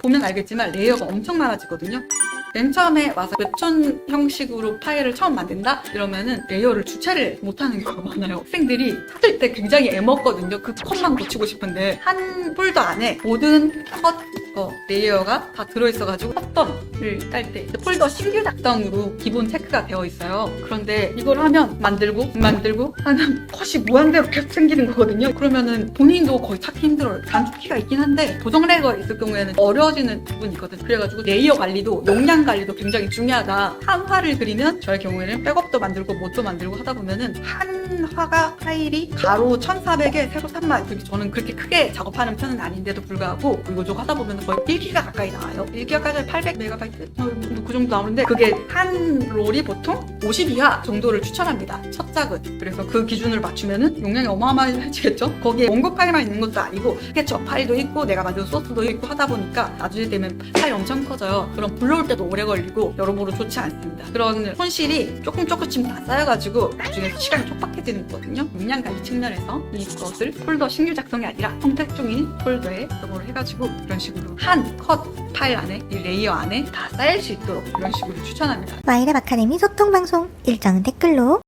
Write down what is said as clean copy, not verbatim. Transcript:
보면 알겠지만 레이어가 엄청 많아지거든요. 맨 처음에 와서 웹툰 형식으로 파일을 처음 만든다? 이러면은 레이어를 주체를 못하는 경우가 많아요. 학생들이 찾을 때 굉장히 애먹거든요. 그 컷만 고치고 싶은데 한 폴더 안에 모든 컷 레이어가 다 들어있어가지고 컷번을 딸 때 폴더 신규 작성으로 기본 체크가 되어 있어요. 그런데 이걸 하면 만들고 하면 컷이 무한대로 계속 생기는 거거든요. 그러면은 본인도 거의 찾기 힘들어요. 단축키가 있긴 한데 보정 레이어가 있을 경우에는 어려워지는 부분이 있거든. 그래가지고 레이어 관리도 용량 관리도 굉장히 중요하다. 한 화를 그리면 저의 경우에는 백업도 만들고 뭣도 만들고 하다 보면은 한 화가 파일이 가로 1400에 세로 3만. 저는 그렇게 크게 작업하는 편은 아닌데도 불구하고 이거저거 하다 보면 거의 1기가 가까이 나와요. 1기가까지 800MB 그 정도 나오는데 그게 한 롤이 보통 52화 정도를 추천합니다. 첫 작은. 그래서 그 기준을 맞추면은 용량이 어마어마해지겠죠? 거기에 원고 파일만 있는 것도 아니고 스케치업 파일도 있고 내가 만든 소스도 있고 하다 보니까 나중에 되면 파일이 엄청 커져요. 그럼 불러올 때도 오래 걸리고 여러모로 좋지 않습니다. 그런 손실이 조금씩 다 쌓여가지고 나중에 시간이 촉박해지는 거거든요. 용량 관리 측면에서 이것을 폴더 신규 작성이 아니라 선택 중인 폴더에 저걸 해가지고 이런 식으로 한 컷 파일 안에 이 레이어 안에 다 쌓일 수 있도록 이런 식으로 추천합니다. 마이랩 아카데미 소통방송 일정은 댓글로